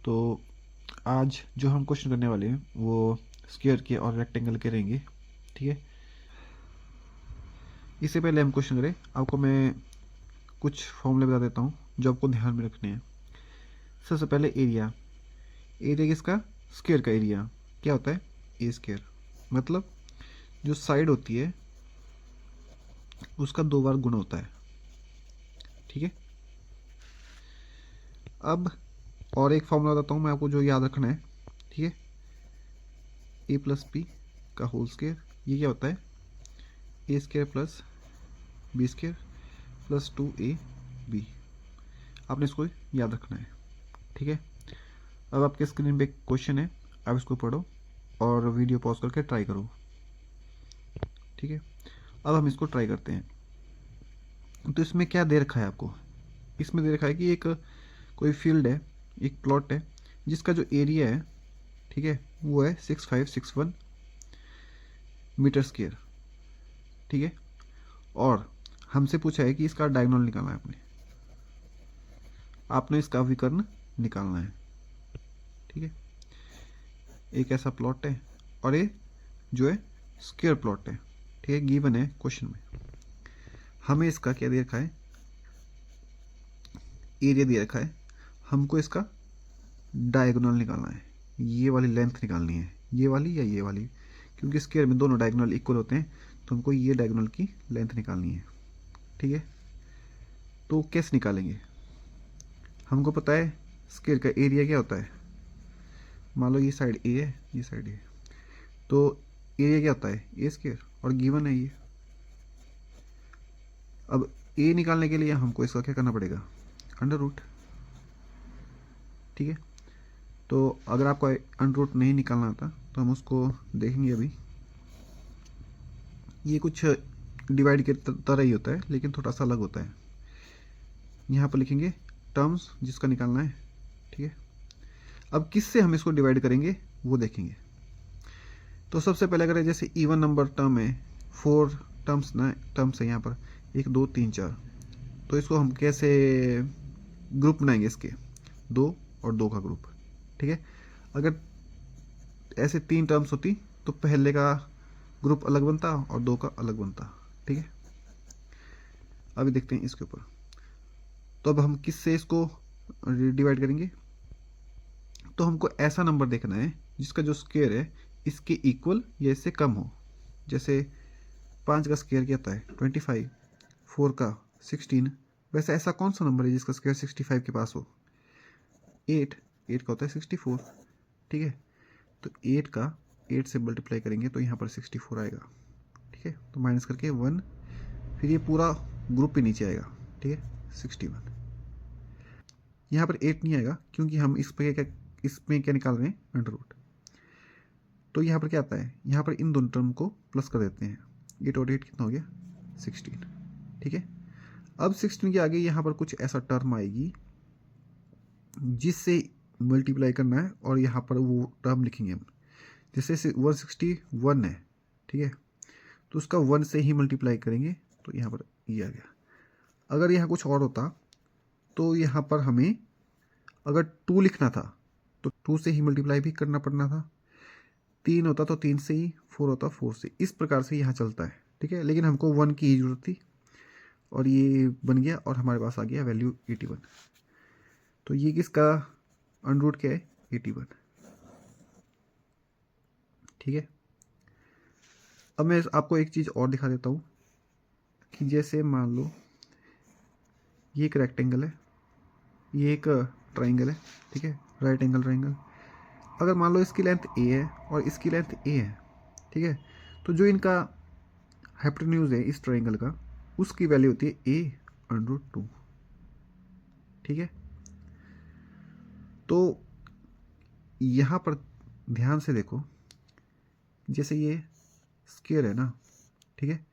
तो आज जो हम क्वेश्चन करने वाले हैं वो स्क्वायर के और रेक्टेंगल के रहेंगे। ठीक है, इससे पहले हम क्वेश्चन करें आपको मैं कुछ फॉर्मूले बता देता हूँ जो आपको ध्यान में रखने हैं। सबसे पहले एरिया, एरिया किसका? स्क्वायर का एरिया क्या होता है? A square. मतलब जो साइड होती है उसका 2 बार गुना होता है। ठीक है, अब और एक फॉर्मूला बताता हूँ मैं आपको जो याद रखना है। ठीक है, ए प्लस बी का होल स्क्वायर, ये क्या होता है? A square plus b square plus 2ab। आपने इसको याद रखना है। ठीक है, अब आपके स्क्रीन पे एक क्वेश्चन है, आप इसको पढ़ो और वीडियो पॉज करके ट्राई करो। ठीक है, अब हम इसको ट्राई करते हैं। तो इसमें क्या दे रखा है आपको? इसमें दे रखा है कि एक कोई फील्ड है, एक प्लॉट है जिसका जो एरिया है, ठीक है, वो है 6561 मीटर स्क्वायर। ठीक है, और हमसे पूछा है कि इसका डायगोनल निकालना है। आपने इसका विकर्ण निकालना है। ठीक है, एक ऐसा प्लॉट है और ये जो है स्क्वायर प्लॉट है। ठीक है, गिवन है क्वेश्चन में। हमें इसका क्या दे रखा है? एरिया दे रखा है। हमको इसका डायगोनल निकालना है। ये वाली लेंथ निकालनी है, ये वाली या ये वाली, क्योंकि स्क्वायर में दोनों डायगोनल इक्वल होते हैं, तो हमको ये डायगोनल की लेंथ निकालनी है। ठीक है, तो कैसे निकालेंगे? हमको पता है स्क्वायर का एरिया क्या होता है। मान लो ये साइड ए है, ये साइड ए, तो एरिया क्या होता है? ए स्क्वायर, और गिवन है ये। अब ए निकालने के लिए हमको इसका क्या करना पड़ेगा? Under root. ठीक है, तो अगर आपको अंडर रूट नहीं निकालना आता तो हम उसको देखेंगे अभी। ये कुछ डिवाइड के तरह ही होता है लेकिन थोड़ा सा अलग होता है। यहाँ पर लिखेंगे टर्म्स जिसका निकालना है। ठीक है, अब किससे हम इसको डिवाइड करेंगे वो देखेंगे। तो सबसे पहले अगर जैसे इवन नंबर टर्म है, 4 टर्म्स है यहाँ पर, 1 2 3 4, तो इसको हम कैसे ग्रुप बनाएंगे? इसके 2 और 2 का ग्रुप। ठीक है, अगर ऐसे 3 टर्म्स होती तो पहले का ग्रुप अलग बनता और 2 का अलग बनता। ठीक है, अभी देखते हैं इसके ऊपर। तो अब हम किससे इसको डिवाइड करेंगे? तो हमको ऐसा नंबर देखना है जिसका जो स्क्वायर है इसके इक्वल या इससे कम हो। जैसे 5 का स्क्वायर क्या होता है? 25, 4 का 16। वैसे ऐसा कौन सा नंबर है जिसका स्क्वायर 65 के पास हो? 8 का होता है 64। ठीक है, तो 8 का 8 से मल्टीप्लाई करेंगे तो यहाँ पर 64 आएगा। ठीक है, तो माइनस करके 1, फिर ये पूरा ग्रुप ही नीचे आएगा। ठीक है, 61। यहाँ पर 8 नहीं आएगा क्योंकि हम इसमें क्या निकाल रहे हैं? Under root. तो यहाँ पर क्या आता है? यहाँ पर इन दोनों टर्म को प्लस कर देते हैं। 8 और 8 कितना हो गया? 16। ठीक है, अब 16 के आगे यहाँ पर कुछ ऐसा टर्म आएगी जिससे मल्टीप्लाई करना है और यहाँ पर वो टर्म लिखेंगे हम। जैसे 161 है, ठीक है, तो उसका 1 से ही मल्टीप्लाई करेंगे तो यहाँ पर ये आ गया। अगर यहाँ कुछ और होता तो यहाँ पर हमें अगर 2 लिखना था तो 2 से ही मल्टीप्लाई भी करना पड़ना था। 3 होता तो 3 से ही, 4 होता 4 से। इस प्रकार से यहाँ चलता है। ठीक है, लेकिन हमको 1 की ही जरूरत थी और ये बन गया और हमारे पास आ गया वैल्यू 81। तो ये किसका अंडर रूट क्या है? 81। ठीक है, अब मैं आपको एक चीज़ और दिखा देता हूँ कि जैसे मान लो ये एक रेक्टेंगल है, ये एक ट्राइंगल है। ठीक है, राइट एंगल ट्राइंगल। अगर मान लो इसकी लेंथ ए है और इसकी लेंथ ए है, ठीक है, तो जो इनका हाइपोटेन्यूज है इस ट्राइंगल का, उसकी वैल्यू होती है ए अंडर रूट 2। ठीक है, तो यहाँ पर ध्यान से देखो, जैसे ये स्क्वायर है ना, ठीक है,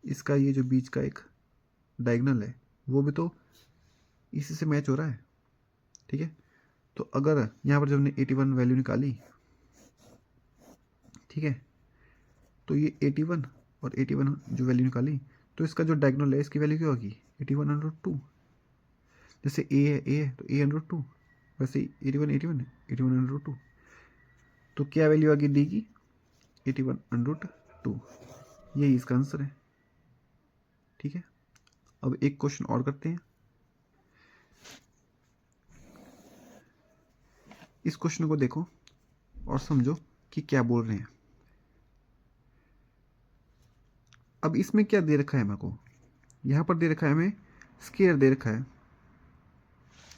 इसका ये जो बीच का एक डायगोनल है वो भी तो इसी से मैच हो रहा है। ठीक है, तो अगर यहाँ पर जब हमने 81 वैल्यू निकाली, ठीक है, तो ये 81 और 81 जो वैल्यू निकाली, तो इसका जो डायगोनल है इसकी वैल्यू क्या होगी? 81 अंडर रूट 2। जैसे ए है तो ए अंडर रूट 2, वैसे 81 तो क्या वैल्यू आ गई डी की 81√2। यही इसका आंसर है। ठीक है, अब एक क्वेश्चन और करते हैं। इस क्वेश्चन को देखो और समझो कि क्या बोल रहे हैं। अब इसमें क्या दे रखा है मेरे को, यहाँ पर दे रखा है हमें स्क्वायर दे रखा है।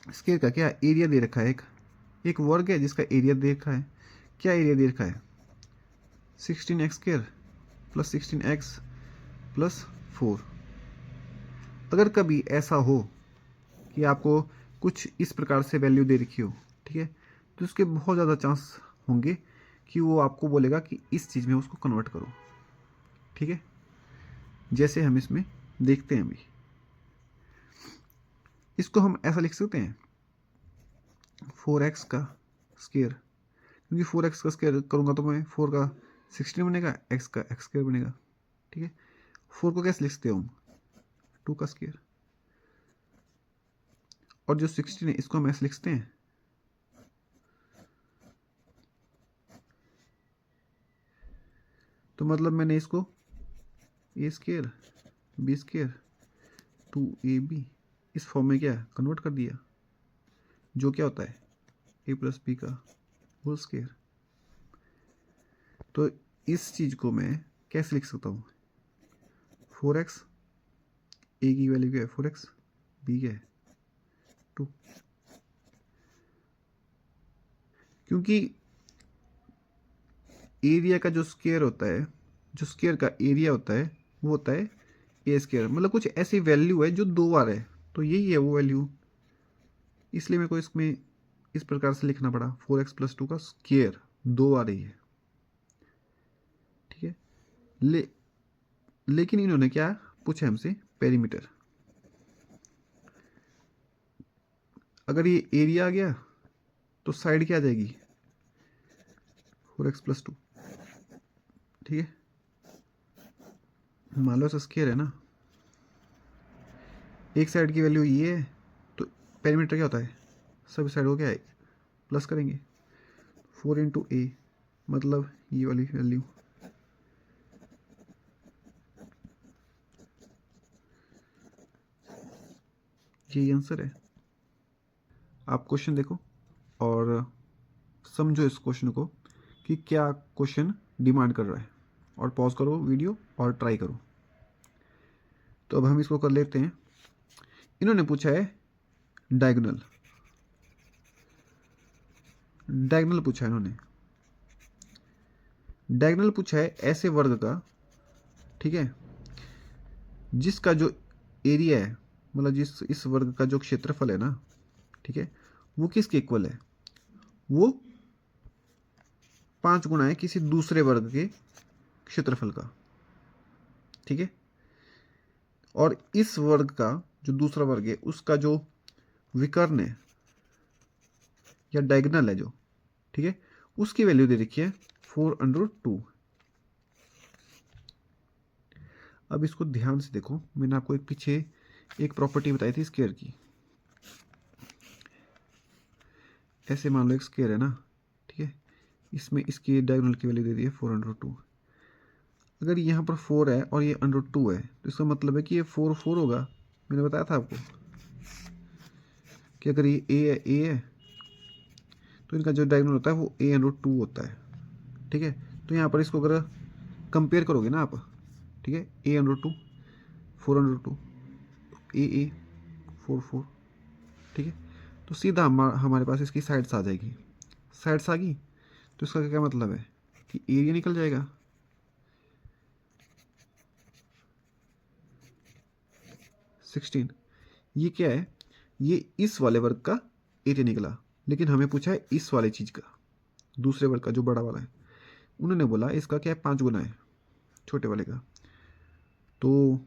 स्क्वायर का क्या एरिया दे रखा है, एक वर्ग है जिसका एरिया दे रखा है। क्या एरिया दे रखा है 16x² प्लस 16x प्लस 4। अगर कभी ऐसा हो कि आपको कुछ इस प्रकार से वैल्यू दे रखी हो, ठीक है, तो उसके बहुत ज़्यादा चांस होंगे कि वो आपको बोलेगा कि इस चीज़ में उसको कन्वर्ट करो। ठीक है, जैसे हम इसमें देखते हैं अभी। इसको हम ऐसा लिख सकते हैं 4x का स्क्वायर, क्योंकि 4x का स्क्वायर करूँगा तो मैं 4 का 16 बनेगा, x का x² बनेगा। ठीक है, 4 को कैसे लिख सकते हो हम 2 का स्क्वायर, और जो 16 है इसको हम ऐसे लिखते हैं तो मतलब मैंने इसको a² b² 2ab इस फॉर्म में क्या कन्वर्ट कर दिया, जो क्या होता है a प्लस बी का होल स्क्वायर। तो इस चीज़ को मैं कैसे लिख सकता हूँ 4x a की वैल्यू क्या है 4x, b क्या है 2, क्योंकि एरिया का जो स्क्वायर होता है, जो स्क्वायर का एरिया होता है वो होता है a², मतलब कुछ ऐसी वैल्यू है जो 2 बार है, तो यही है वो वैल्यू। इसलिए मेरे को इसमें इस प्रकार से लिखना पड़ा 4x प्लस 2 का स्क्वायर 2 बार ही है। ठीक है, लेकिन इन्होंने क्या पूछा हमसे पेरीमीटर। अगर ये एरिया आ गया तो साइड क्या आ जाएगी 4x प्लस 2। ठीक है, मान लो स्क्वायर है ना, एक साइड की वैल्यू ये है तो पेरीमीटर क्या होता है सभी साइड को क्या है प्लस करेंगे 4 इंटू ए, मतलब ये वाली वैल्यू। यही आंसर है। आप क्वेश्चन देखो और समझो इस क्वेश्चन को कि क्या क्वेश्चन डिमांड कर रहा है, और पॉज करो वीडियो और ट्राई करो। तो अब हम इसको कर लेते हैं। इन्होंने पूछा है डायगोनल, डायगोनल पूछा है इन्होंने, डायगोनल पूछा है ऐसे वर्ग का, ठीक है, जिसका जो एरिया है, मतलब जिस इस वर्ग का जो क्षेत्रफल है ना, ठीक है, वो किसके इक्वल है, वो 5 गुना है किसी दूसरे वर्ग के क्षेत्रफल का। ठीक है, और इस वर्ग का जो दूसरा वर्ग है उसका जो विकर्ण है या डायगोनल है जो, ठीक है, उसकी वैल्यू दे रखी है 4√2। अब इसको ध्यान से देखो, मैंने आपको एक पीछे एक प्रॉपर्टी बताई थी स्क्वायर की। ऐसे मान लो एक स्क्वायर है ना, ठीक है, इसमें इसकी डायगोनल की वैल्यू दे दी है 4√2। अगर यहाँ पर 4 है और ये √2 है तो इसका मतलब है कि ये 4 होगा। मैंने बताया था आपको कि अगर ये ए है तो इनका जो डायगोनल होता है वो a√2 होता है। ठीक है, तो यहाँ पर इसको अगर कंपेयर करोगे ना आप, ठीक है, a√2 4√2 ए 4 ठीक है, तो सीधा हमारे पास इसकी साइड्स आ जाएगी। साइड्स आ गई तो इसका क्या मतलब है कि एरिया निकल जाएगा। सिक्सटीन, ये क्या है, ये इस वाले वर्ग का एरिया निकला, लेकिन हमें पूछा है इस वाले चीज़ का, दूसरे वर्ग का जो बड़ा वाला है। उन्होंने बोला इसका क्या है 5 गुना है छोटे वाले का, तो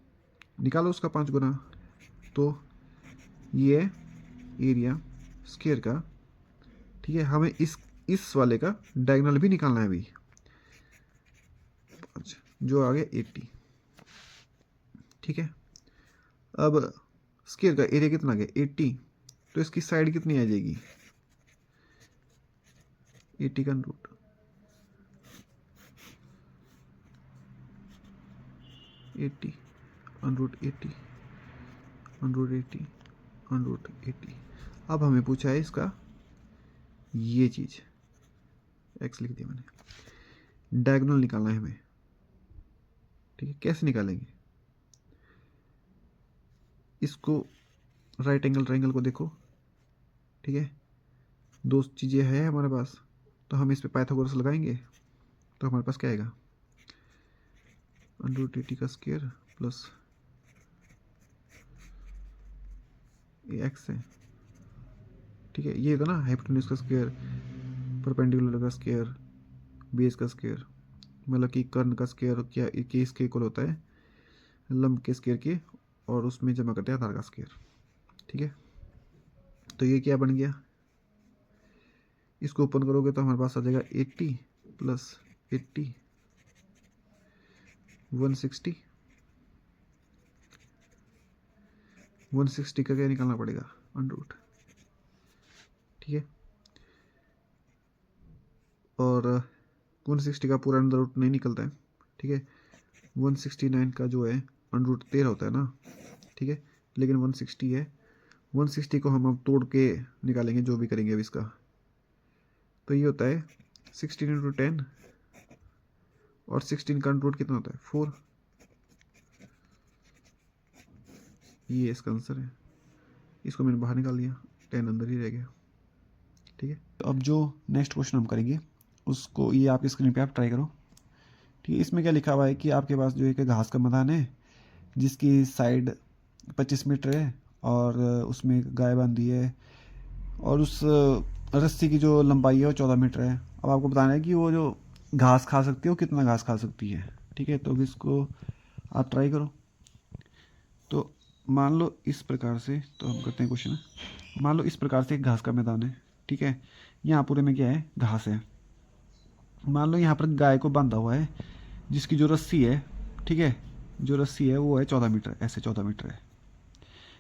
निकालो उसका 5 गुना। तो ये एरिया स्क्वायर का, ठीक है, हमें इस वाले का डायगोनल भी निकालना है अभी, जो आ गया 80। ठीक है, अब स्क्वायर का एरिया कितना आ गया 80, तो इसकी साइड कितनी आ जाएगी 80 का रूट 80 रूट 80 रूट 80 रूट 80। अब हमें पूछा है इसका ये चीज़, एक्स लिख दिया मैंने, डायगोनल निकालना है हमें। ठीक है, कैसे निकालेंगे इसको? राइट एंगल ट्रायंगल को देखो, ठीक है, दो चीज़ें हैं हमारे पास, तो हम इस पे पाइथागोरस लगाएंगे तो हमारे पास क्या आएगा, रूट 80 का स्क्वायर प्लस ये एक्स है। ठीक है, ये था ना हाइपोटेन्यूज का स्क्वायर, परपेंडिकुलर का स्क्वायर, बेस का स्क्वायर, मतलब कि कर्ण का स्क्वायर क्या के इसके इक्वल होता है लंब के स्क्वायर के, और उसमें जमा करते हैं आधार का स्क्वायर। ठीक है, तो ये क्या बन गया, इसको ओपन करोगे तो हमारे पास आ जाएगा 80 प्लस 80 160। 160 का क्या निकालना पड़ेगा, अंडर। ठीक है, और 160 का पूरा अंडर रूट नहीं निकलता है। ठीक है, 169 का जो है अंडर रूट 13 होता है ना। ठीक है, लेकिन 160 है, 160 को हम अब तोड़ के निकालेंगे, जो भी करेंगे अब इसका। तो ये होता है 16 इंटू 10, और 16 का अंडर रूट कितना होता है 4। ये इसका आंसर है, इसको मैंने बाहर निकाल दिया, 10 अंदर ही रह गया। ठीक है, तो अब जो नेक्स्ट क्वेश्चन हम करेंगे उसको, ये आपकी स्क्रीन पे आप ट्राई करो। ठीक है, इसमें क्या लिखा हुआ है कि आपके पास जो एक घास का मैदान है जिसकी साइड 25 मीटर है, और उसमें गाय बांधी है, और उस रस्सी की जो लंबाई है वो 14 मीटर है। अब आपको बताना है कि वो जो घास खा सकती है वो कितना घास खा सकती है। ठीक है, तो अब इसको आप ट्राई करो। तो मान लो इस प्रकार से, तो हम करते हैं क्वेश्चन, मान लो इस प्रकार से एक घास का मैदान है। ठीक है, यहाँ पूरे में क्या है, घास है। मान लो यहाँ पर गाय को बांधा हुआ है, जिसकी जो रस्सी है, ठीक है, जो रस्सी है वो है 14 मीटर, ऐसे 14 मीटर है,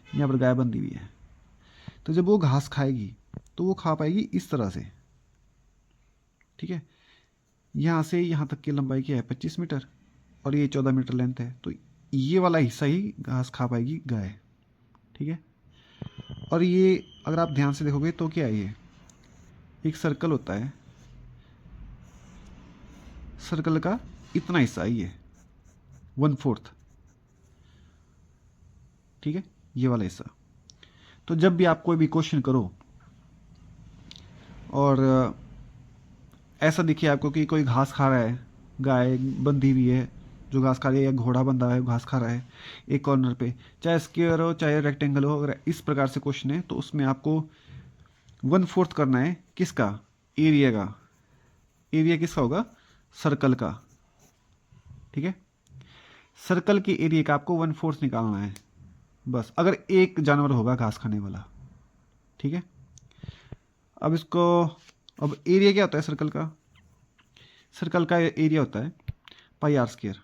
यहाँ पर गाय बंधी हुई है। तो जब वो घास खाएगी तो वो खा पाएगी इस तरह से। ठीक है, यहाँ से यहाँ तक की लंबाई क्या है 25 मीटर, और ये 14 मीटर लेंथ है, तो ये वाला हिस्सा ही घास खा पाएगी गाय। ठीक है, और ये अगर आप ध्यान से देखोगे तो क्या है, ये एक सर्कल होता है, सर्कल का इतना हिस्सा है ये 1/4। ठीक है, ये वाला हिस्सा। तो जब भी आप कोई भी क्वेश्चन करो और ऐसा दिखे आपको कि कोई घास खा रहा है, गाय बंधी हुई है जो घास खा रही है, या घोड़ा बंधा है घास खा रहा है एक कॉर्नर पे, चाहे स्क्वायर हो चाहे रेक्टेंगल हो, अगर इस प्रकार से क्वेश्चन है तो उसमें आपको 1/4 करना है किसका, एरिया का। एरिया किसका होगा, सर्कल का। ठीक है, सर्कल के एरिया का आपको 1/4 निकालना है बस, अगर एक जानवर होगा घास खाने वाला। ठीक है, अब इसको, अब एरिया क्या होता है सर्कल का, सर्कल का एरिया होता है pi r square,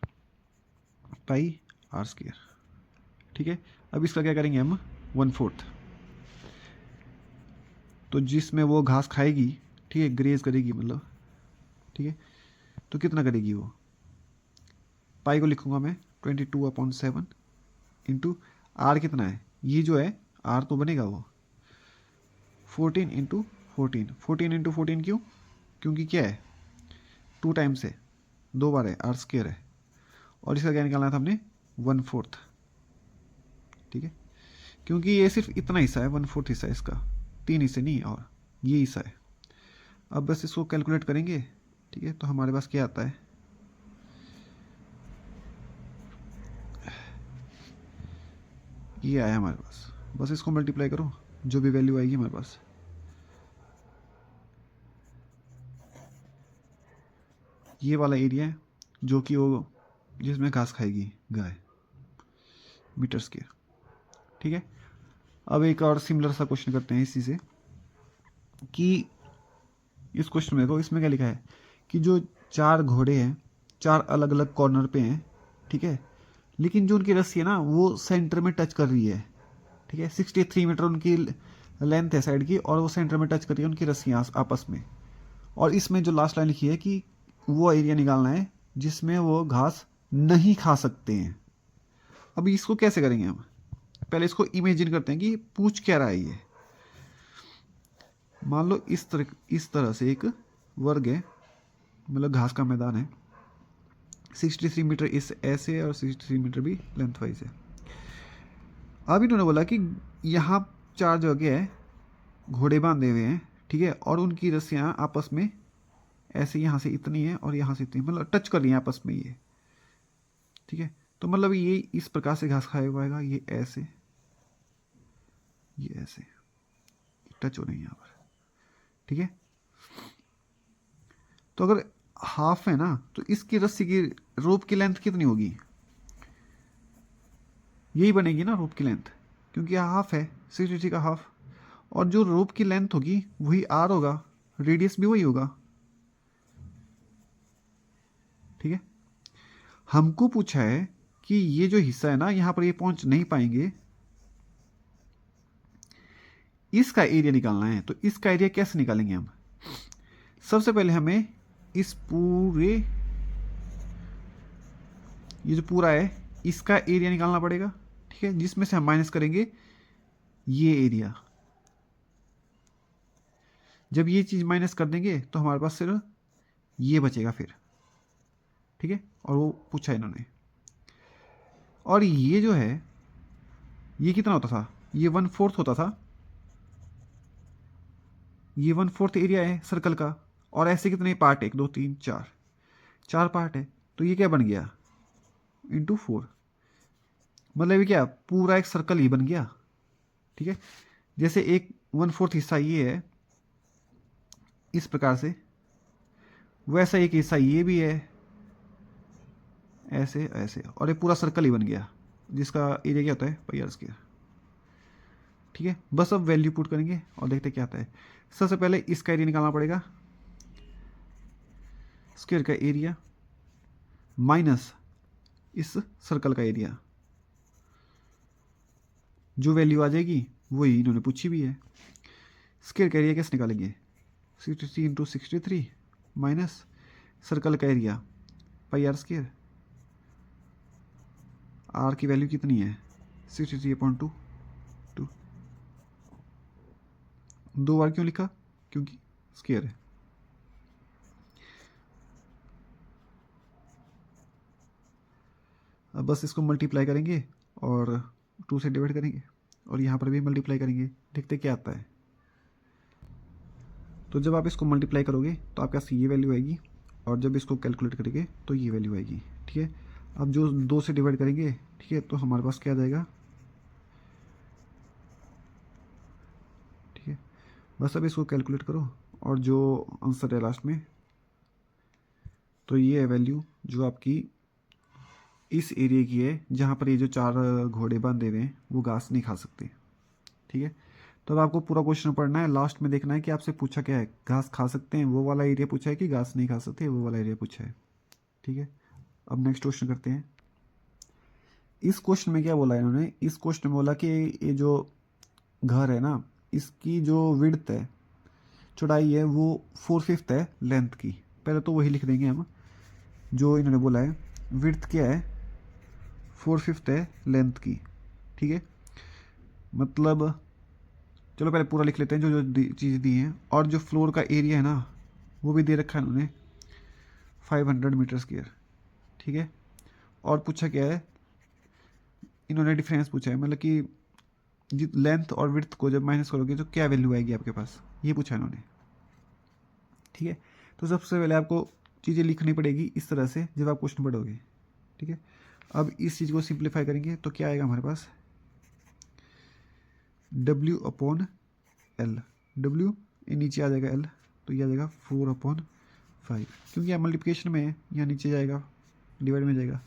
pi r square. ठीक है, अब इसका क्या करेंगे हम 1/4, तो जिसमें वो घास खाएगी, ठीक है, ग्रेज करेगी मतलब, ठीक है, तो कितना करेगी वो, पाई को लिखूंगा मैं 22/7 इंटू आर कितना है, ये जो है आर तो बनेगा वो 14 इंटू 14, 14 इंटू 14 क्यों, क्योंकि क्या है 2 टाइम्स है, 2 बार है, आर स्क्वायर है, और इसका क्या निकालना था हमने 1/4। ठीक है, क्योंकि ये सिर्फ इतना हिस्सा है, 1/4 हिस्सा है इसका, 3 हिस्से नहीं, और ये हिस्सा है। अब बस इसको कैलकुलेट करेंगे। ठीक है, तो हमारे पास क्या आता है, ये आया हमारे पास, बस इसको मल्टीप्लाई करो, जो भी वैल्यू आएगी हमारे पास, ये वाला एरिया है जो कि वो जिसमें घास खाएगी गाय, मीटर स्क्वायर। ठीक है, अब एक और सिमिलर सा क्वेश्चन करते हैं इसी से, कि इस क्वेश्चन में देखो, इसमें क्या लिखा है कि जो 4 घोड़े हैं 4 अलग अलग कॉर्नर पे हैं। ठीक है, लेकिन जो उनकी रस्सी है ना वो सेंटर में टच कर रही है। ठीक है, 63 मीटर उनकी लेंथ है साइड की, और वो सेंटर में टच कर रही है उनकी रस्सियाँ आपस में, और इसमें जो लास्ट लाइन लिखी है कि वो एरिया निकालना है जिसमें वो घास नहीं खा सकते हैं। अब इसको कैसे करेंगे हम? पहले इसको इमेजिन करते हैं कि पूछ क्या रहा है ये। मान लो इस तरह से एक वर्ग है, मतलब घास का मैदान है, 63 मीटर इस ऐसे और 63 मीटर भी लेंथ वाइज है। अब इन्होंने बोला कि यहाँ 4 जगह है, घोड़े बांधे हुए हैं, ठीक है, और उनकी रस्सियाँ आपस में ऐसे यहाँ से इतनी है और यहाँ से इतनी, मतलब टच कर रही है आपस में ये, ठीक है। तो मतलब ये इस प्रकार से घास खाया हुआ है, ये ऐसे, ये ऐसे टच हो रही है यहाँ पर, ठीक है। तो अगर हाफ है ना, तो इसकी रस्सी की रोप की लेंथ कितनी होगी? यही बनेगी ना रोप की लेंथ, क्योंकि हाफ है, 63 का हाफ, और जो रोप की लेंथ होगी वही आर होगा, रेडियस भी वही होगा, ठीक है। हमको पूछा है कि ये जो हिस्सा है ना, यहां पर ये पहुंच नहीं पाएंगे, इसका एरिया निकालना है। तो इसका एरिया कैसे निकालेंगे हम? सबसे पहले हमें इस पूरे, ये जो पूरा है इसका एरिया निकालना पड़ेगा, ठीक है, जिसमें से हम माइनस करेंगे ये एरिया। जब ये चीज माइनस कर देंगे तो हमारे पास सिर्फ ये बचेगा फिर, ठीक है। और वो पूछा इन्होंने, और ये जो है ये कितना होता था? ये 1/4 होता था, ये 1/4 एरिया है सर्कल का, और ऐसे कितने पार्ट है? 1 2 3 4, 4 पार्ट है। तो ये क्या बन गया? इंटू 4, मतलब ये क्या पूरा एक सर्कल ही बन गया, ठीक है। जैसे एक 1/4 हिस्सा ये है इस प्रकार से, वैसा एक हिस्सा ये भी है ऐसे ऐसे, और ये पूरा सर्कल ही बन गया जिसका एरिया क्या होता है? पाई आर स्क्वायर, ठीक है। बस अब वैल्यू पुट करेंगे और देखते क्या आता है। सबसे पहले इसका एरिया निकालना पड़ेगा, स्क्वायर का एरिया माइनस इस सर्कल का एरिया, जो वैल्यू आ जाएगी वही इन्होंने पूछी भी है। स्क्वायर का एरिया कैसे निकालेंगे? 63 इंटू 63 माइनस सर्कल का area pi r square, r की वैल्यू कितनी है? 63.2। 2 बार क्यों लिखा? क्योंकि स्क्वायर है। अब बस इसको मल्टीप्लाई करेंगे और 2 से डिवाइड करेंगे, और यहाँ पर भी मल्टीप्लाई करेंगे, देखते क्या आता है। तो जब आप इसको मल्टीप्लाई करोगे तो आपके पास ये वैल्यू आएगी, और जब इसको कैलकुलेट करेंगे तो ये वैल्यू आएगी, ठीक है। अब जो 2 से डिवाइड करेंगे, ठीक है, तो हमारे पास क्या आ जाएगा? ठीक है, बस अब इसको कैलकुलेट करो और जो आंसर है लास्ट में, तो ये है वैल्यू जो आपकी इस एरिया की है जहाँ पर ये जो 4 घोड़े बांधे हुए हैं वो घास नहीं खा सकते, ठीक है। तो अब आपको पूरा क्वेश्चन पढ़ना है, लास्ट में देखना है कि आपसे पूछा क्या है, घास खा सकते हैं वो वाला एरिया पूछा है कि घास नहीं खा सकते वो वाला एरिया पूछा है, ठीक है। अब नेक्स्ट क्वेश्चन करते हैं। इस क्वेश्चन में क्या बोला है इन्होंने? इस क्वेश्चन में बोला कि ये जो घर है ना, इसकी जो विड्थ है, चौड़ाई है, वो 4/5 है लेंथ की। पहले तो वही लिख देंगे हम, जो इन्होंने बोला है विड्थ क्या है? 4/5 है लेंथ की, ठीक है। मतलब चलो पहले पूरा लिख लेते हैं जो जो चीज़ दी हैं, और जो फ्लोर का एरिया है ना वो भी दे रखा है उन्होंने 500 मीटर स्क्वायर, ठीक है। और पूछा क्या है इन्होंने? डिफरेंस पूछा है, मतलब कि लेंथ और विड्थ को जब माइनस करोगे तो क्या वैल्यू आएगी आपके पास, ये पूछा है इन्होंने, ठीक है। तो सबसे पहले आपको चीज़ें लिखनी पड़ेगी इस तरह से जब आप क्वेश्चन पढ़ोगे, ठीक है। अब इस चीज़ को सिंप्लीफाई करेंगे तो क्या आएगा हमारे पास? W/L, W ये नीचे आ जाएगा L, तो ये आ जाएगा 4/5, क्योंकि यहाँ मल्टीप्लिकेशन में है, यहाँ नीचे जाएगा डिवाइड में जाएगा।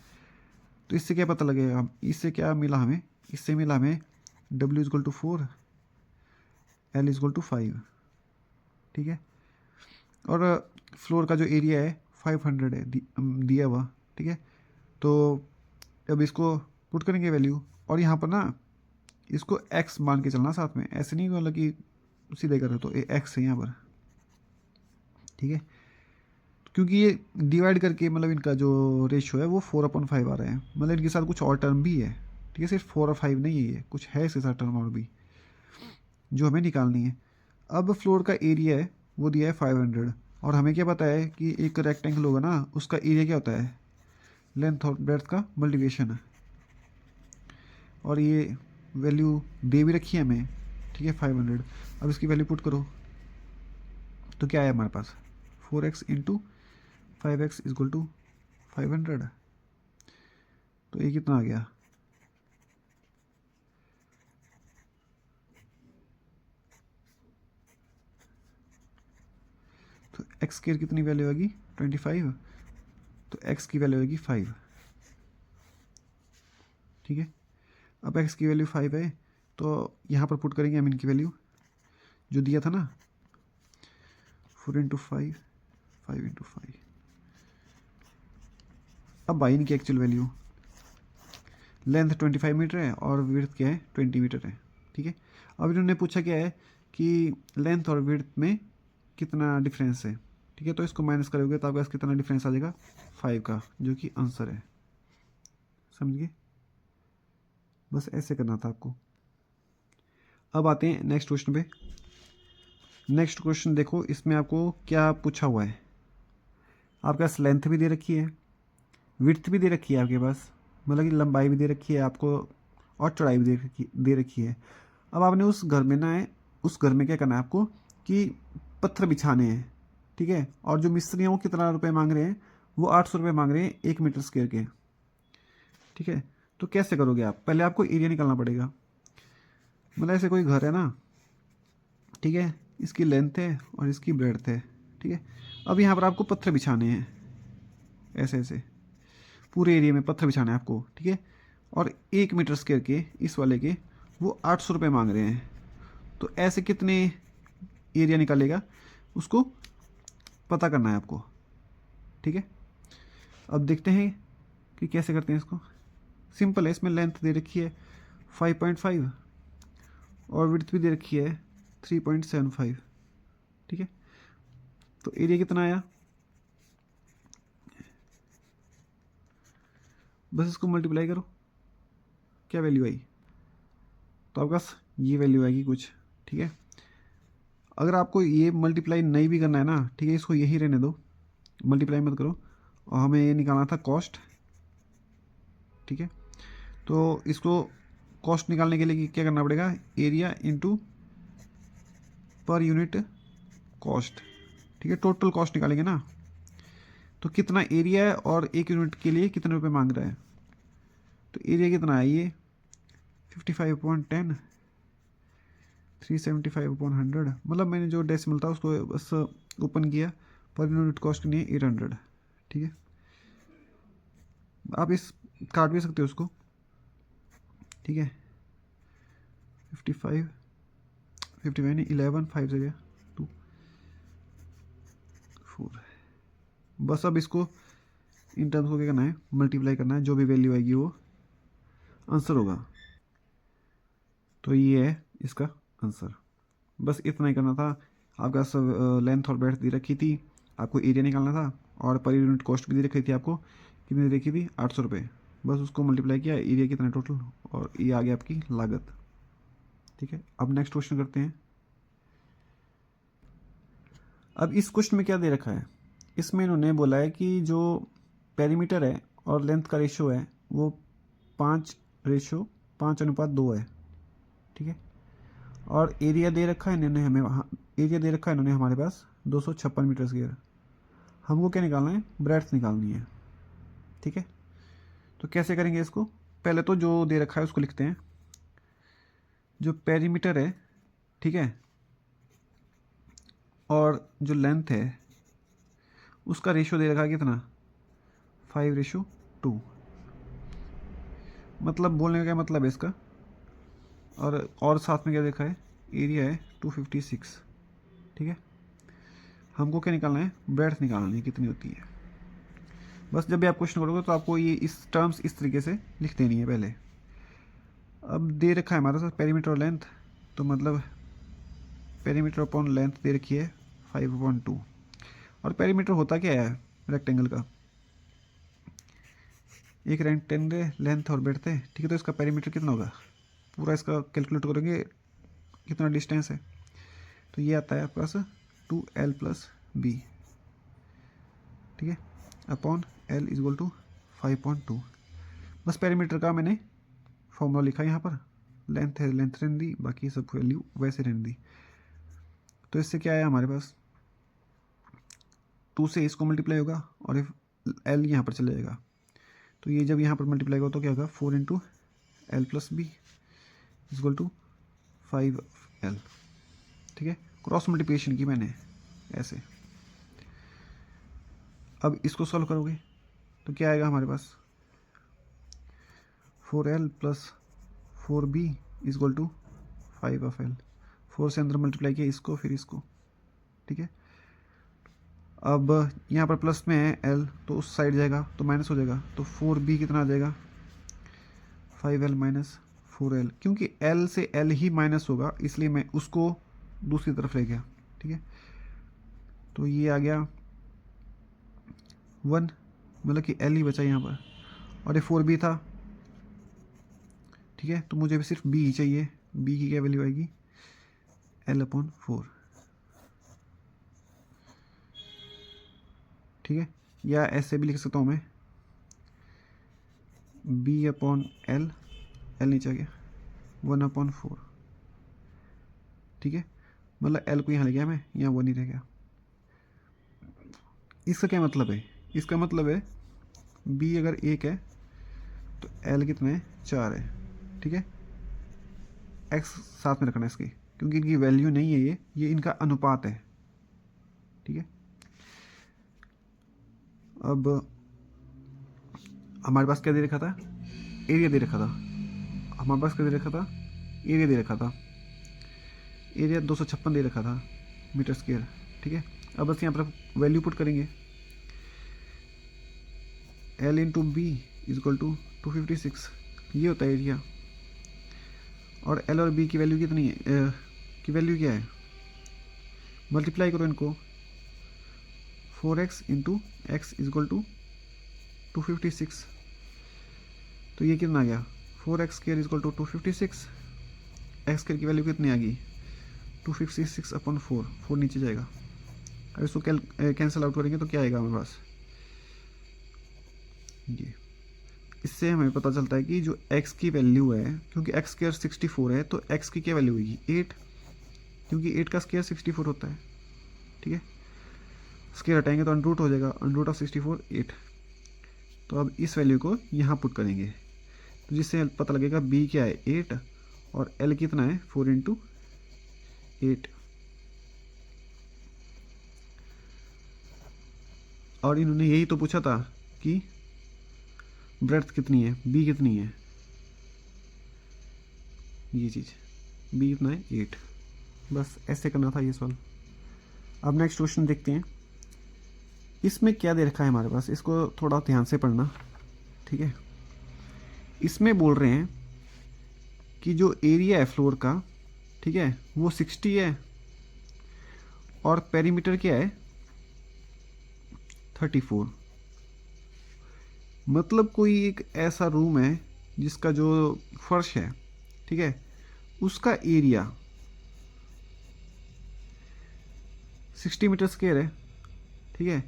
तो इससे क्या पता लगेगा? इससे क्या मिला हमें? इससे मिला हमें W=4, L=5, ठीक है। और फ्लोर का जो एरिया है 500 है दिया हुआ, ठीक है। तो अब इसको पुट करेंगे वैल्यू, और यहाँ पर ना इसको x मान के चलना साथ में, ऐसे नहीं मतलब कि सीधे कर रहे तो x है यहाँ पर, ठीक है, क्योंकि ये डिवाइड करके मतलब इनका जो रेशियो है वो 4/5 आ रहा है, मतलब इनके साथ कुछ और टर्म भी है। ठीक है, सिर्फ 4 और 5 नहीं है, ये कुछ है इसके साथ टर्म और भी जो हमें निकालनी है। अब फ्लोर का एरिया है वो दिया है 500, और हमें क्या पता है कि एक रेक्टेंगल होगा ना, उसका एरिया क्या होता है, लेंथ और ब्रेड्थ का मल्टीप्लिकेशन है। और ये वैल्यू दे भी रखी है हमें, ठीक है 500। अब इसकी वैल्यू पुट करो तो क्या आया हमारे पास, 4x into 5x equal to 500। तो ये कितना आ गया, तो x की कितनी वैल्यू होगी 25, तो x की वैल्यू होगी 5। ठीक है, अब x की वैल्यू 5 है तो यहाँ पर पुट करेंगे हम इनकी वैल्यू जो दिया था ना, 4 इंटू 5, 5 इंटू 5। अब बाई इनकी एक्चुअल वैल्यू, लेंथ 25 मीटर है और विड्थ क्या है 20 मीटर है। ठीक है, अब इन्होंने पूछा क्या है कि लेंथ और विड्थ में कितना डिफरेंस है। ठीक है, तो इसको माइनस करोगे तो आपके पास कितना डिफरेंस आ जाएगा 5 का, जो कि आंसर है। समझ गए, बस ऐसे करना था आपको। अब आते हैं नेक्स्ट क्वेश्चन पे। नेक्स्ट क्वेश्चन देखो, इसमें आपको क्या पूछा हुआ है, आपके पास लेंथ भी दे रखी है, विड्थ भी दे रखी है आपके पास, मतलब कि लंबाई भी दे रखी है आपको, और चौड़ाई भी दे रखी है। अब आपने उस घर में ना है, उस घर में क्या करना है आपको कि पत्थर बिछाने हैं। ठीक है, और जो मिस्त्री हैं वो कितना रुपए मांग रहे हैं, वो 800 रुपये मांग रहे हैं 1 मीटर स्क्वायर के। ठीक है, तो कैसे करोगे आप, पहले आपको एरिया निकालना पड़ेगा। मतलब ऐसे कोई घर है ना, ठीक है, इसकी लेंथ है और इसकी ब्रेड्थ है। ठीक है, अब यहाँ पर आपको पत्थर बिछाने हैं, ऐसे ऐसे पूरे एरिया में पत्थर बिछाना है आपको। ठीक है, और 1 मीटर स्क्वायर के इस वाले के वो 800 रुपये मांग रहे हैं। तो ऐसे कितने एरिया निकालेगा उसको पता करना है आपको। ठीक है, अब देखते हैं कि कैसे करते हैं इसको। सिंपल है, इसमें लेंथ दे रखी है 5.5 और विड्थ भी दे रखी है 3.75। ठीक है, तो एरिया कितना आया, बस इसको मल्टीप्लाई करो, क्या वैल्यू आई, तो आपके पास ये वैल्यू आएगी कुछ। ठीक है, अगर आपको ये मल्टीप्लाई नहीं भी करना है ना, ठीक है, इसको यही रहने दो, मल्टीप्लाई मत करो। और हमें ये निकालना था कॉस्ट। ठीक है, तो इसको कॉस्ट निकालने के लिए क्या करना पड़ेगा, area into per unit cost. ठीक है, टोटल कॉस्ट निकालेंगे ना, तो कितना एरिया है और 1 यूनिट के लिए कितने रुपए मांग रहा है। तो एरिया कितना है, ये 55/10, 375/100, मतलब मैंने जो डेसिमल था उसको बस ओपन किया, पर यूनिट कॉस्ट नहीं है 800। ठीक है, आप इस काट भी सकते हो उसको। ठीक है, 55, 55 नहीं, 11, 5 से गया 2, 4। बस अब इसको इन टर्म्स को क्या करना है, मल्टीप्लाई करना है, जो भी वैल्यू आएगी वो आंसर होगा। तो ये है इसका आंसर, बस इतना ही करना था। आपका सब लेंथ और ब्रेड्थ दे रखी थी, आपको एरिया निकालना था, और पर यूनिट कॉस्ट भी दे रखी थी आपको, कितनी दे रखी थी 800 रुपये। बस उसको मल्टीप्लाई किया, एरिया कितना टोटल, और ये आ गया आपकी लागत। ठीक है, अब नेक्स्ट क्वेश्चन करते हैं। अब इस क्वेश्चन में क्या दे रखा है, इसमें इन्होंने बोला है कि जो पेरीमीटर है और लेंथ का रेशो है वो 5:5:2 है। ठीक है, और एरिया दे रखा है इन्होंने हमें, एरिया दे रखा है इन्होंने हमारे पास 256 मीटर स्क्वायर। हमको क्या निकालना है, ब्रेड्थ निकालनी है। ठीक है, तो कैसे करेंगे इसको, पहले तो जो दे रखा है उसको लिखते हैं। जो पेरीमीटर है, ठीक है, और जो लेंथ है उसका रेशो दे रखा है कितना, 5:2। मतलब बोलने का क्या मतलब है इसका, और साथ में क्या देखा है, एरिया है 256। ठीक है, हमको क्या निकालना है, ब्रेड्थ निकालनी है कितनी होती है। बस जब भी आप क्वेश्चन करोगे तो आपको ये इस टर्म्स इस तरीके से लिख देनी है पहले। अब दे रखा है हमारे साथ पेरीमीटर और लेंथ, तो मतलब पेरीमीटर अपॉन लेंथ दे रखी है 5/2। और पेरीमीटर होता क्या है रेक्टेंगल का, एक रेक्टेंगल लेंथ और ब्रेड्थ है, ठीक है। तो इसका पेरीमीटर कितना होगा, पूरा इसका कैलकुलेट करेंगे कितना डिस्टेंस है, तो ये आता है आपके पास 2L + B, ठीक है, अपॉन L = 5.2। बस पेरीमीटर का मैंने फॉर्मूला लिखा यहाँ पर, लेंथ है लेंथ रहने दी, बाकी सब वैल्यू वैसे रहने दी। तो इससे क्या है हमारे पास, 2 से इसको मल्टीप्लाई होगा और L यहाँ पर चले जाएगा, तो ये जब यहाँ पर मल्टीप्लाई होगा तो क्या होगा 4 × L + B = 5L, ठीक है। क्रॉस मल्टीप्लिकेशन की मैंने ऐसे। अब इसको सॉल्व करोगे तो क्या आएगा हमारे पास, 4L + 4B = 5L। 4 से अंदर मल्टीप्लाई किया इसको फिर इसको, ठीक है। अब यहाँ पर प्लस में है L तो उस साइड जाएगा तो माइनस हो जाएगा, तो 4B कितना आ जाएगा 5L - 4L, क्योंकि L से L ही माइनस होगा इसलिए मैं उसको दूसरी तरफ ले गया, ठीक है। तो ये आ गया 1, मतलब कि L ही बचा यहाँ पर, और ये 4B था, ठीक है। तो मुझे भी सिर्फ B ही चाहिए, B की क्या वैल्यू आएगी L/4, ठीक है। या ऐसे भी लिख सकता हूँ मैं B/L, L नीचे आ गया 1/4, ठीक है। मतलब L को यहाँ ले गया मैं, यहाँ 1 ही रह गया। इसका क्या मतलब है, इसका मतलब है B अगर 1 है तो L कितना है 4 है, ठीक है। X साथ में रखना है इसके, क्योंकि इनकी वैल्यू नहीं है ये इनका अनुपात है, ठीक है। अब हमारे पास क्या दे रखा था, एरिया दे रखा था, हमारे पास क्या दे रखा था, एरिया दे रखा था, एरिया 256 दे रखा था मीटर स्क्वायर, ठीक है। अब बस यहाँ पर वैल्यू पुट करेंगे, L × B = 256, ये होता है एरिया। और L और B की वैल्यू कितनी है, की वैल्यू क्या है, मल्टीप्लाई करो इनको, 4x × x = 256, तो ये कितना आ गया 4x² = 256, x² की वैल्यू कितनी आ गई 256/4, 4 नीचे जाएगा। अब इसको कैंसिल आउट करेंगे तो क्या आएगा हमारे पास, ये इससे हमें पता चलता है कि जो x की वैल्यू है, क्योंकि x² 64 है तो x की क्या वैल्यू होगी 8, क्योंकि 8 का स्क्वायर 64 होता है, ठीक है। स्क्वायर हटाएंगे तो अंडर रूट हो जाएगा, अंडर रूट ऑफ 64 8। तो अब इस वैल्यू को यहाँ पुट करेंगे, तो जिससे पता लगेगा b क्या है 8 और L कितना है 4 × 8। और इन्होंने यही तो पूछा था कि ब्रेड्थ कितनी है, B कितनी है, ये चीज़ B कितना है 8। बस ऐसे करना था ये सवाल। अब नेक्स्ट क्वेश्चन देखते हैं, इसमें क्या दे रखा है हमारे पास, इसको थोड़ा ध्यान से पढ़ना, ठीक है। इसमें बोल रहे हैं कि जो एरिया है फ्लोर का, ठीक है, वो 60 है और पेरीमीटर क्या है 34। मतलब कोई एक ऐसा रूम है जिसका जो फर्श है, ठीक है, उसका एरिया 60 मीटर स्क्वायर है, ठीक है,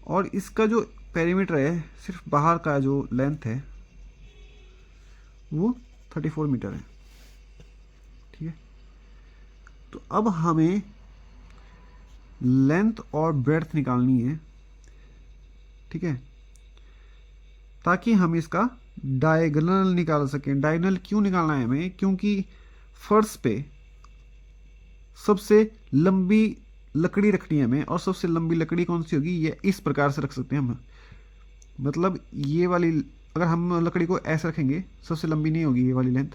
और इसका जो पेरीमीटर है सिर्फ बाहर का जो लेंथ है वो 34 मीटर है, ठीक है। तो अब हमें लेंथ और ब्रेड्थ निकालनी है, ठीक है, ताकि हम इसका डायगोनल निकाल सकें। डायगोनल क्यों निकालना है हमें, क्योंकि फर्श पे सबसे लंबी लकड़ी रखनी है हमें, और सबसे लंबी लकड़ी कौन सी होगी, ये इस प्रकार से रख सकते हैं हम, मतलब ये वाली अगर हम लकड़ी को ऐसे रखेंगे सबसे लंबी नहीं होगी ये वाली लेंथ,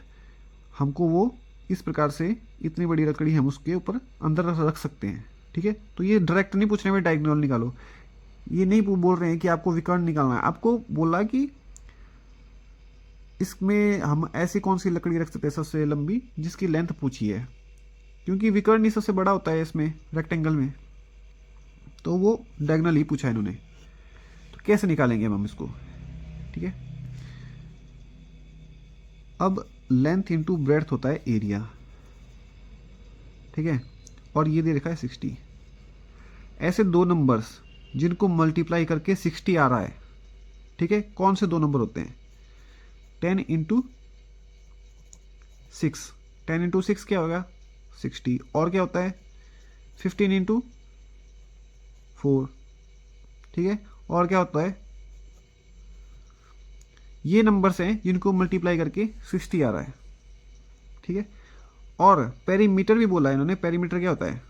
हमको वो इस प्रकार से इतनी बड़ी लकड़ी हम उसके ऊपर अंदर रख सकते हैं, ठीक है। तो ये डायरेक्ट नहीं पूछ रहे हैं डायगोनल निकालो, ये नहीं बोल रहे हैं कि आपको विकर्ण निकालना है, आपको बोला कि इसमें हम ऐसी कौन सी लकड़ी रख सकते हैं सबसे लंबी जिसकी लेंथ पूछी है, क्योंकि विकर्ण ही सबसे बड़ा होता है इसमें रेक्टेंगल में, तो वो डायगोनल ही पूछा है इन्होंने। तो कैसे निकालेंगे हम इसको, ठीक है। अब लेंथ इंटू ब्रेड्थ होता है एरिया, ठीक है, और ये दे रखा है 60। ऐसे दो नंबर्स जिनको मल्टीप्लाई करके 60 आ रहा है, ठीक है, कौन से दो नंबर होते हैं? 10 इंटू 6, 10 इंटू 6 क्या होगा? 60। और क्या होता है? 15 इंटू 4, ठीक है, और क्या होता है? ये नंबर्स हैं जिनको मल्टीप्लाई करके 60 आ रहा है, ठीक है। और पेरीमीटर भी बोला है इन्होंने। पेरीमीटर क्या होता है?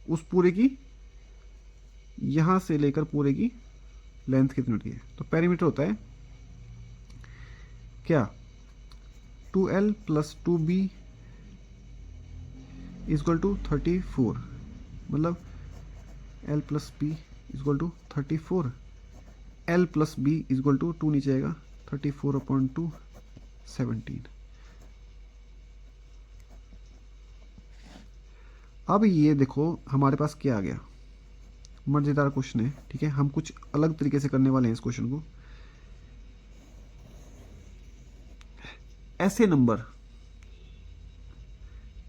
उस पूरे की, यहां से लेकर पूरे की लेंथ कितनी होती है? तो पेरीमीटर होता है क्या? 2L plus 2B equal to 34, मतलब L plus B equal to 34, L plus B equal to 2 नीचे आएगा 34/2 17। अब ये देखो हमारे पास क्या आ गया, मजेदार क्वेश्चन है, ठीक है। हम कुछ अलग तरीके से करने वाले हैं इस क्वेश्चन को।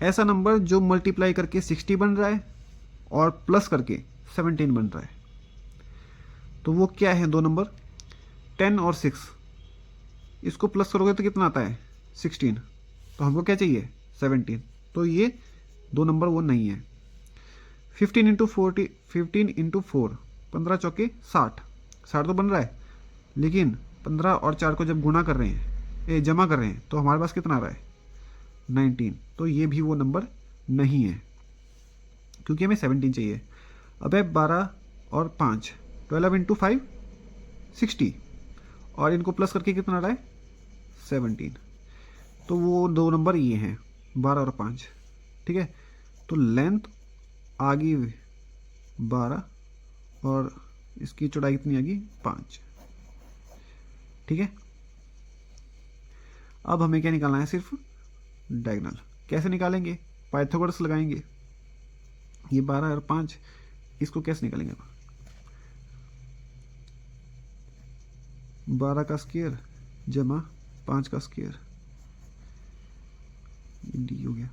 ऐसा नंबर जो मल्टीप्लाई करके 60 बन रहा है और प्लस करके 17 बन रहा है, तो वो क्या है? दो नंबर 10 और 6, इसको प्लस करोगे तो कितना आता है? 16। तो हमको क्या चाहिए? 17। तो ये दो नंबर वो नहीं है। 15 इंटू 4, 15 चौके 60, 60 तो बन रहा है, लेकिन 15 और 4 को जब गुणा कर रहे हैं, जमा कर रहे हैं, तो हमारे पास कितना आ रहा है? 19। तो ये भी वो नंबर नहीं है, क्योंकि हमें 17 चाहिए। अब है 12 और 5, 12 इंटू 5 60, और इनको प्लस करके कितना आ रहा है? 17। तो वो दो नंबर ये हैं, 12 और 5, ठीक है। तो लेंथ आ गई 12 और इसकी चौड़ाई कितनी आ गई? 5, ठीक है। अब हमें क्या निकालना है? सिर्फ डायगोनल। कैसे निकालेंगे? पाइथागोरस लगाएंगे। ये 12 और 5, इसको कैसे निकालेंगे? 12 का स्क्वायर जमा 5 का स्क्वायर, डी हो गया।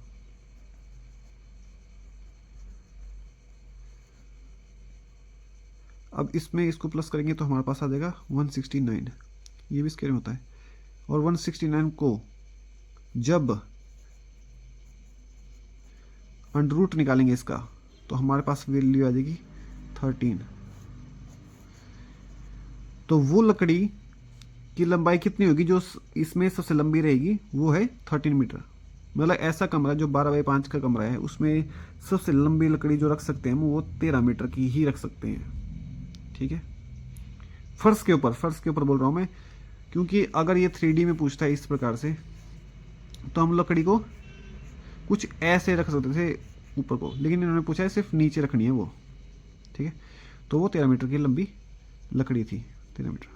अब इसमें इसको प्लस करेंगे तो हमारे पास आ जाएगा 169। ये भी स्क्वायर में होता है। और 169 को जब अंडर रूट निकालेंगे इसका, तो हमारे पास वैल्यू आ जाएगी 13। तो वो लकड़ी की लंबाई कितनी होगी जो इसमें सबसे लंबी रहेगी? वो है 13 मीटर। मतलब ऐसा कमरा जो 12x5 का कमरा है, उसमें सबसे लंबी लकड़ी जो रख सकते हैं वो 13 मीटर की ही रख सकते हैं, ठीक है। फर्श के ऊपर बोल रहा हूं मैं, क्योंकि अगर ये 3D में पूछता है इस प्रकार से, तो हम लकड़ी को कुछ ऐसे रख सकते थे ऊपर को, लेकिन इन्होंने पूछा है सिर्फ नीचे रखनी है वो, ठीक है। तो वो 13 मीटर की लंबी लकड़ी थी, 13 मीटर।